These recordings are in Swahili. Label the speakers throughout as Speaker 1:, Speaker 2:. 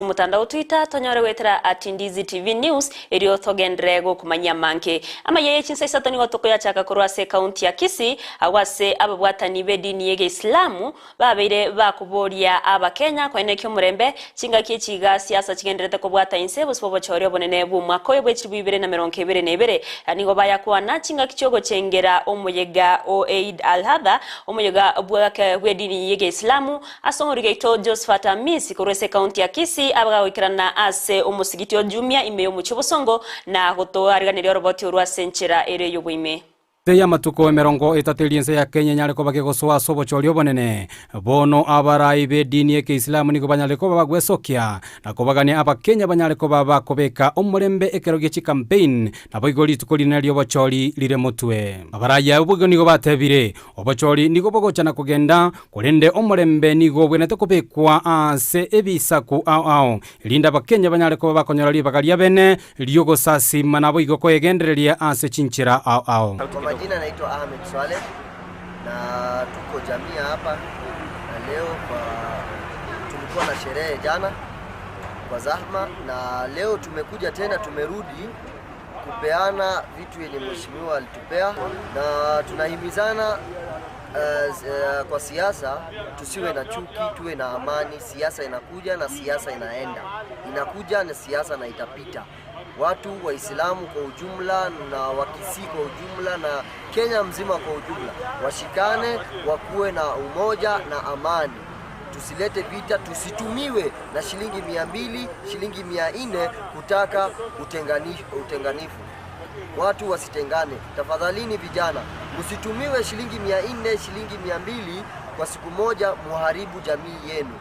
Speaker 1: Mutandao Twitter tonyore wetera @Ndizi TV News iriyo togendrego kumanya manke AMAYIA CHINSA ISATO ni watoko ya chaka kurwase kaunti ya Kisii awase ababwatani bedini yege Islamu babeire bakuboria abakenya kwene kyo murembe chinga kichiga siasa chigenderete kubwata insebo sibobo choryo bonene bu mwaka bwechiri 2022 anigo baya kuana chinga kichogo chengera omuyega Adha omuyega bwaka bedini yege Islamu asomurigeito Josephat Amisi kurwase kaunti ya Kisii abaga wikirana ase umusigiti ojumia imeyo muchobosongo na gotoariganira roboti urwa senchera ere yobwime
Speaker 2: Teya matuko emerongo etateliense ya Kenya nyareko bakegoswa sobochori obonene bono abarai bedini yeke Islamu niko banyareko bagwesokia na kobagania aba Kenya banyareko bakobeka omurembe ekeroge chi campaign na boigoli tukolina lyo bochori lire mutwe abaraya ubugo niko batebire obochori niko bogochana kugenda kurende omurembe niko bwenete kobekwa ase ebisaku ao linda aba Kenya banyareko bakonyora libagalia bene lyogo sasi manabo igoko egendereria ase chinchira ao
Speaker 3: Jina naitwa Ahmed Swaleh na tuko jamii hapa na leo tulikuwa na sherehe jana kwa zahma na leo tumekuja tena tumerudi kupeana vitu yenye mheshimiwa alitupea na tunahimizana kwa siasa tusiwe na chuki, tuwe na amani. Siasa inakuja na siasa inaenda, inakuja na siasa na itapita. Watu Waislamu kwa ujumla na Wakisii kwa ujumla na Kenya mzima kwa ujumla washikane, wakuwe na umoja na amani. Tusilete vita, tusitumiwe na shilingi 200, shilingi 400 kutaka utenganifu. Watu wasitengane. Tafadhalini vijana, msitumiwe shilingi 400, shilingi 200 kwa siku moja muharibu jamii yenu.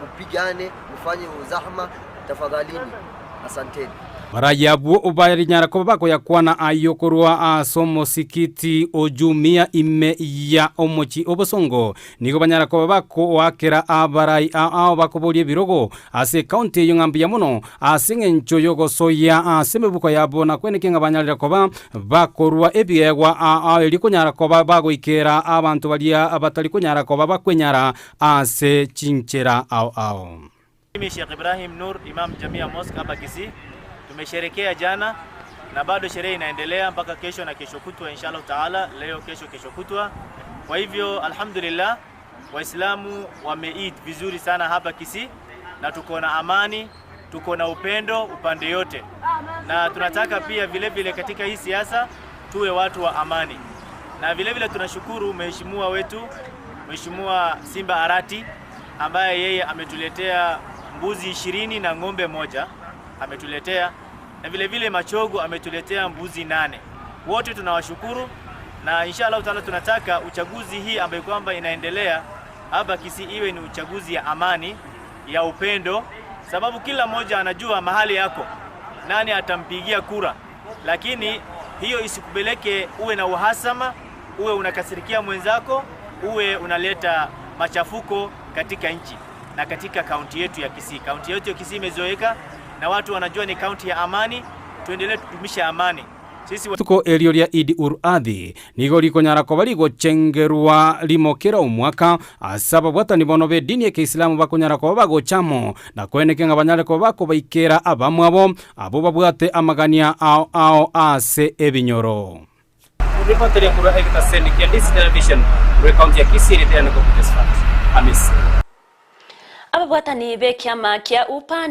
Speaker 3: Mpigane, mfanye uzahma tafadhalini. Asanteni.
Speaker 2: Marayabu ubayari nyarako bako ya kuana ayokorwa asomo sikiti ojumia ime ya omochi obosongo niko banyarako bako wakera abarai ao bakobolie birogo ase county yongambi ya muno asingencho yogo soya asemebuko yabona kweneke ngabanyarako bakorwa ebyegwa ao eliko nyarako bago ikera abantu balia abataliko nyarako bakwenyara ase chinchera ao.
Speaker 4: Mimi Sheikh Ibrahim Nur, Imam Jamia Mosque hapa Kisii. Tumesherekea jana na bado sherehe inaendelea mpaka kesho na kesho kutwa inshallah taala, leo kesho kutwa. Kwa hivyo alhamdulillah Waislamu wameeid vizuri sana hapa Kisii na tuko na amani, tuko na upendo upande yote. Na tunataka pia vile vile katika hii siasa tuwe watu wa amani. Na vile vile tunashukuru mheshimiwa wetu, Mheshimiwa Simba Arati ambaye yeye ametuletea mbuzi 20 na ng'ombe 1 ametuletea, na vile vile Machogo ametuletea mbuzi 8. Wote tunawashukuru na inshallah taala tunataka uchaguzi hii ambayo kwamba inaendelea hapa Kisii iwe ni uchaguzi ya amani, ya upendo, sababu kila mmoja anajua mahali yako nani atampigia kura, lakini hiyo isikubeleke uwe na uhasama, uwe unakasirikia mwenzako, uwe unaleta machafuko katika nchi na katika kaunti yetu ya Kisii. Kaunti yetu ya Kisii imezoeka na watu wanajua ni kaunti ya amani, tuendelee kudumisha amani. Sisi
Speaker 2: tuko elio lya Idi Uradhi nigo liko nyarako baligo chengerwa limokera umwaka asaba bwatani bono be dini ya Kiislamu bako nyarako bago chamo na kweneke ngabanyareko bako baikera abamwabo abo babwate amagania ao ase ebinyoro.
Speaker 5: Ripoti ya kura hekita sendi kia Ndizi television kaunti ya Kisii ni Amis.
Speaker 1: Ababwatani be kiama kia UPA